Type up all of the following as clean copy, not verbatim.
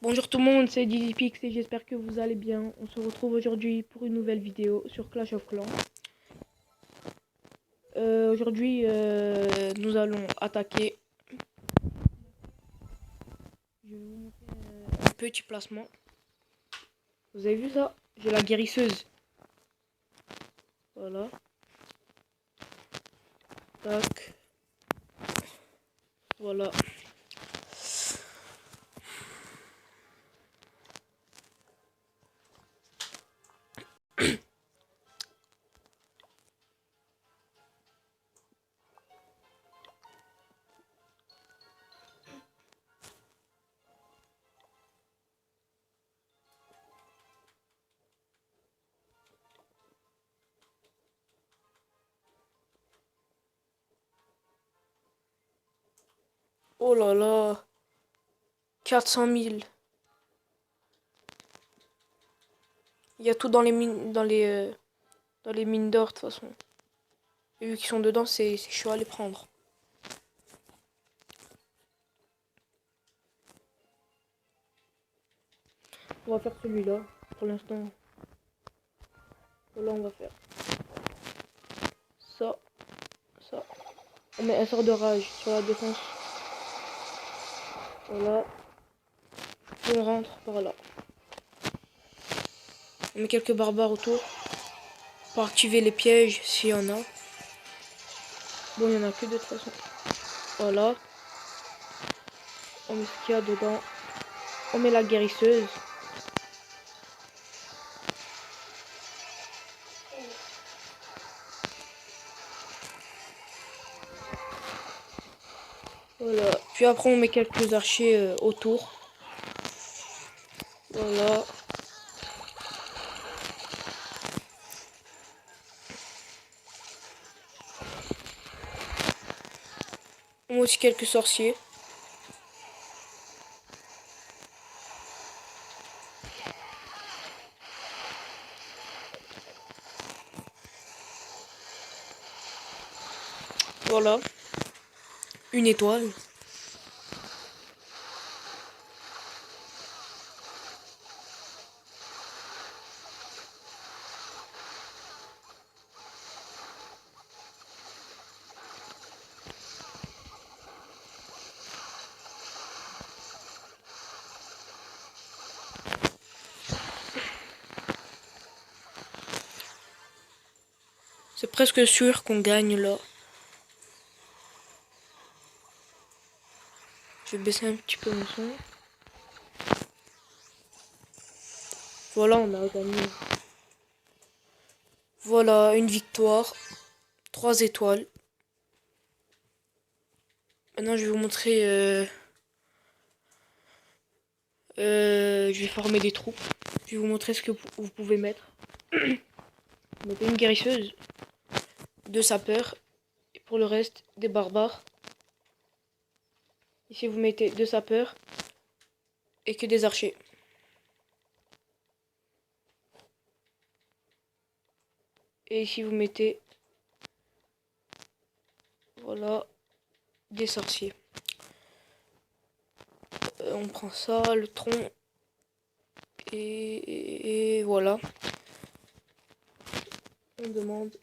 Bonjour tout le monde, c'est DigiPix et j'espère que vous allez bien. On se retrouve aujourd'hui pour une nouvelle vidéo sur Clash of Clans. Aujourd'hui, nous allons attaquer. Je vais vous montrer un petit placement. Vous avez vu ça? J'ai la guérisseuse. Voilà. Tac. Voilà. Oh là là. 400 000. Il y a tout dans les mines, dans les mines d'or de toute façon. Et vu qu'ils sont dedans, c'est chaud à les prendre. On va faire celui-là. Pour l'instant, voilà, on va faire ça, ça. On met un sort de rage sur la défense. Voilà. Et on rentre par là. On met quelques barbares autour. Pour activer les pièges s'il y en a. Bon, il n'y en a que de toute façon. Voilà. On met ce qu'il y a dedans. On met la guérisseuse. Voilà. Puis après, on met quelques archers autour. Voilà. On met aussi quelques sorciers. Voilà. Une étoile. C'est presque sûr qu'on gagne là. Je vais baisser un petit peu mon son. Voilà, on a gagné. Voilà, une victoire. 3 étoiles. Maintenant, je vais vous montrer... je vais former des troupes. Je vais vous montrer ce que vous pouvez mettre. Vous mettez une guérisseuse, 2 sapeurs, et pour le reste, des barbares. Ici, vous mettez 2 sapeurs et que des archers. Et ici, vous mettez, voilà, des sorciers. On prend ça, le tronc, et voilà. On demande.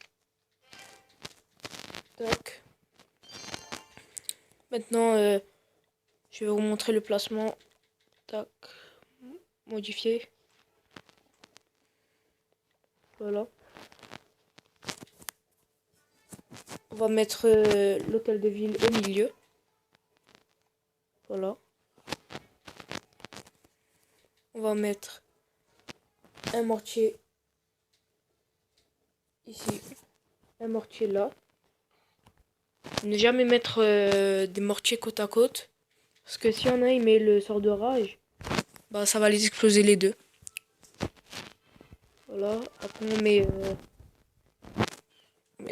Tac. Maintenant, je vais vous montrer le placement. Tac. Modifier. Voilà. On va mettre l'hôtel de ville au milieu. Voilà. On va mettre un mortier ici. Un mortier là. Ne jamais mettre des mortiers côte à côte. Parce que si y en a, il met le sort de rage. Bah ça va les exploser les deux. Voilà. Après on met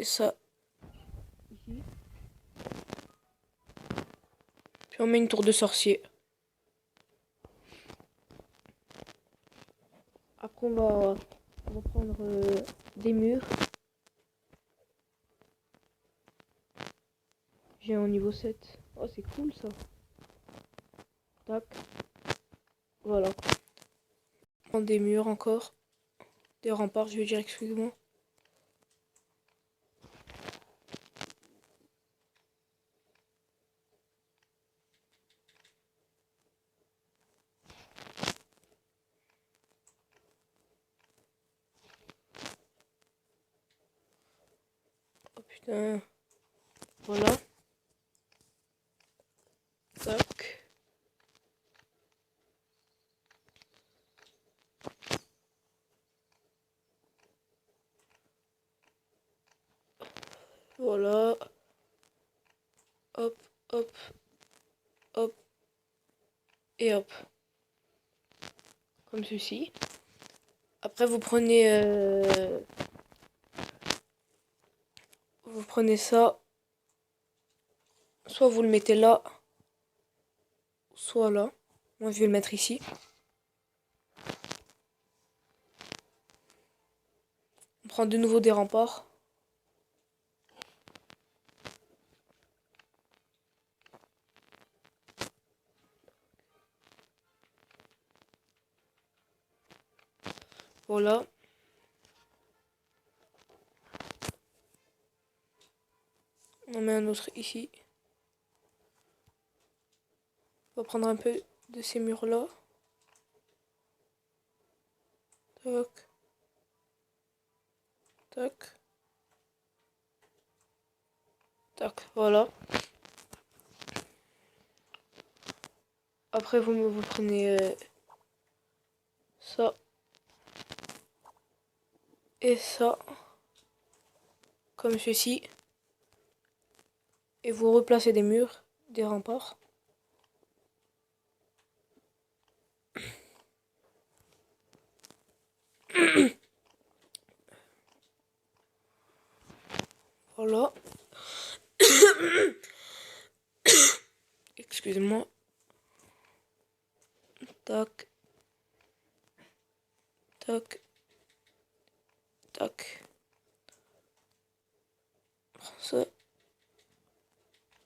ça ici. Puis on met une tour de sorcier. Après on va prendre des murs. J'ai un niveau 7. Oh c'est cool ça. Tac. Voilà. Prendre des murs encore. Des remparts, je veux dire, excusez-moi. Oh putain. Voilà. Tac. Voilà. Hop, hop, hop. Et hop. Comme ceci. Après, vous prenez ça. Soit vous le mettez là, soit là. Moi, je vais le mettre ici. On prend de nouveau des remparts. Voilà. On en met un autre ici. On va prendre un peu de ces murs-là. Tac. Tac. Tac. Voilà. Après, vous prenez ça et ça. Comme ceci. Et vous replacez des murs, des remparts. Voilà. Excusez-moi. Tac. Tac. Tac. Prends ça.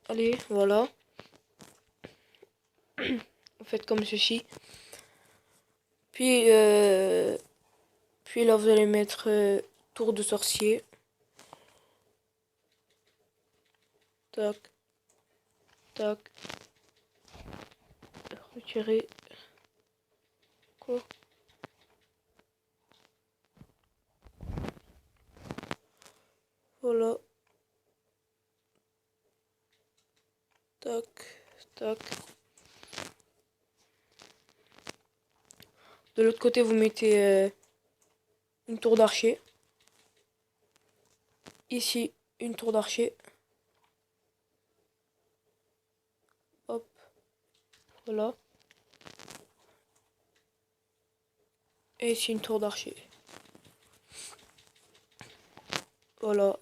Allez, voilà. Vous faites comme ceci. Puis là, vous allez mettre tour de sorcier. Tac. Tac. Retirer. Quoi? Voilà. Tac. Tac. De l'autre côté, vous mettez une tour d'archer. Ici, une tour d'archer. Hop. Voilà. Et ici, une tour d'archer. Voilà.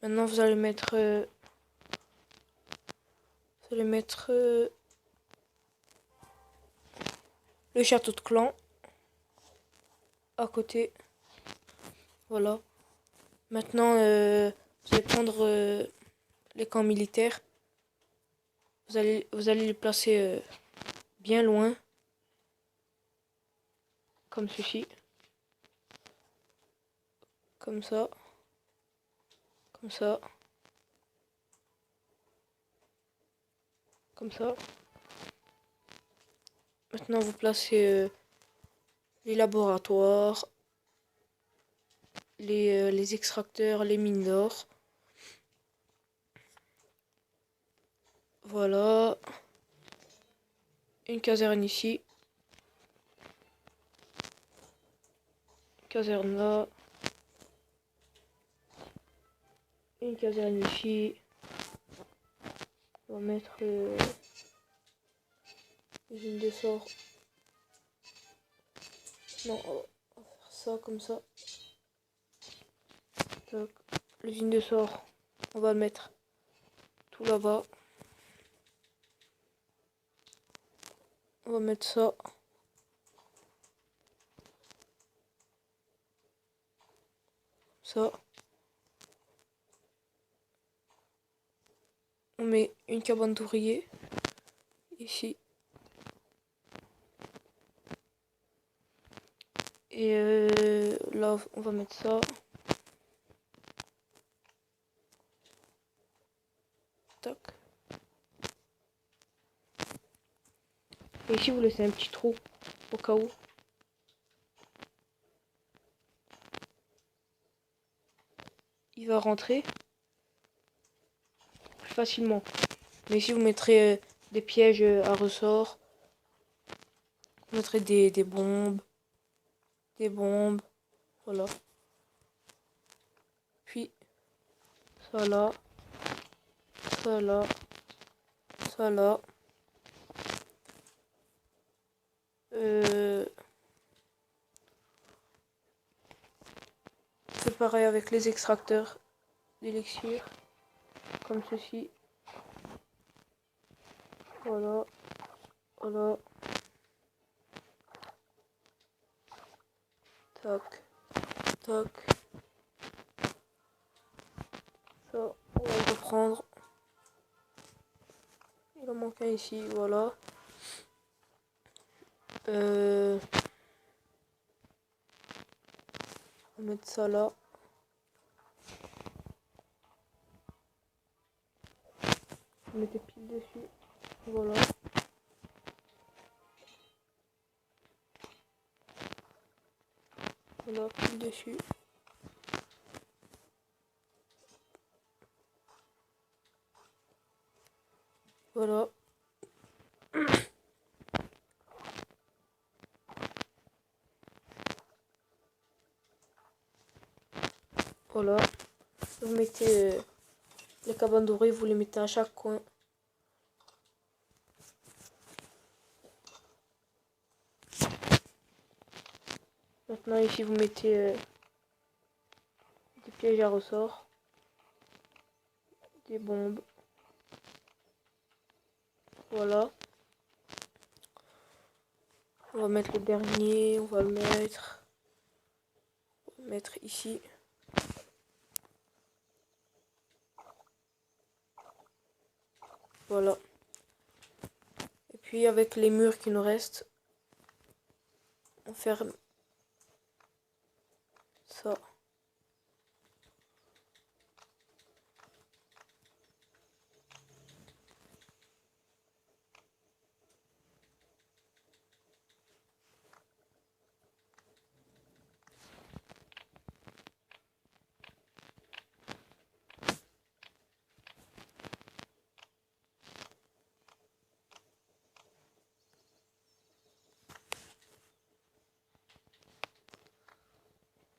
Maintenant, vous allez mettre... le château de clan. À côté. Voilà. Maintenant, vous allez prendre les camps militaires. Vous allez les placer bien loin. Comme ceci. Comme ça. Comme ça. Comme ça. Maintenant, vous placez les laboratoires, les extracteurs, les mines d'or. Voilà. Une caserne ici. Caserne là. Une caserne ici. On va mettre l'usine de sort. Non, on va faire ça comme ça. L'usine de sort, on va le mettre tout là-bas. On va mettre ça. Ça. On met une cabane d'ouvriers ici. Et là, on va mettre ça. Tac. Et ici, vous laissez un petit trou au cas où. Il va rentrer plus facilement. Mais ici, vous mettrez des pièges à ressort. Vous mettrez des bombes. Des bombes. Voilà. Puis, ça là. Ça là. Ça là. C'est pareil avec les extracteurs d'élixir. Comme ceci. Voilà. Voilà. Tac. Tac. Ça, on va le reprendre. Il en manque un ici, voilà. On va mettre ça là. On met des piles dessus. Voilà. Voilà, pile dessus. Voilà. Voilà. Vous mettez les cabanes dorées, vous les mettez à chaque coin. Maintenant ici vous mettez des pièges à ressort, des bombes. Voilà. On va mettre le dernier, on va le mettre ici. Voilà. Et puis avec les murs qui nous restent, on ferme ça.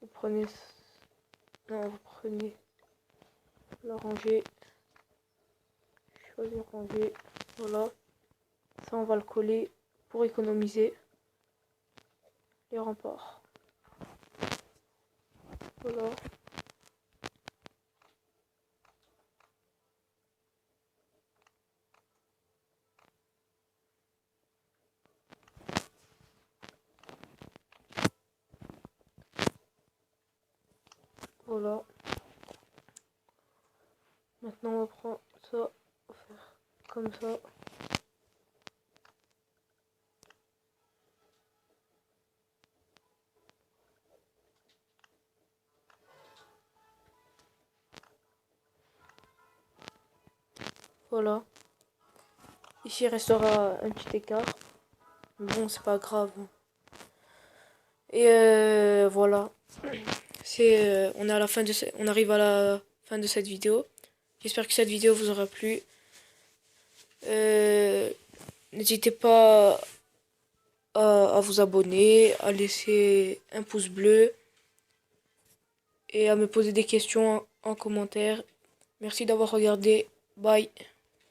Vous prenez, non, vous prenez la rangée, choisir rangée, voilà. Ça on va le coller pour économiser les remparts. Voilà. Voilà. Maintenant on va prendre ça, on va faire comme ça. Voilà. Ici il restera un petit écart. Bon, c'est pas grave. Et voilà. On est à la fin on arrive à la fin de cette vidéo. J'espère que cette vidéo vous aura plu. N'hésitez pas à vous abonner, à laisser un pouce bleu et à me poser des questions en commentaire. Merci d'avoir regardé. Bye.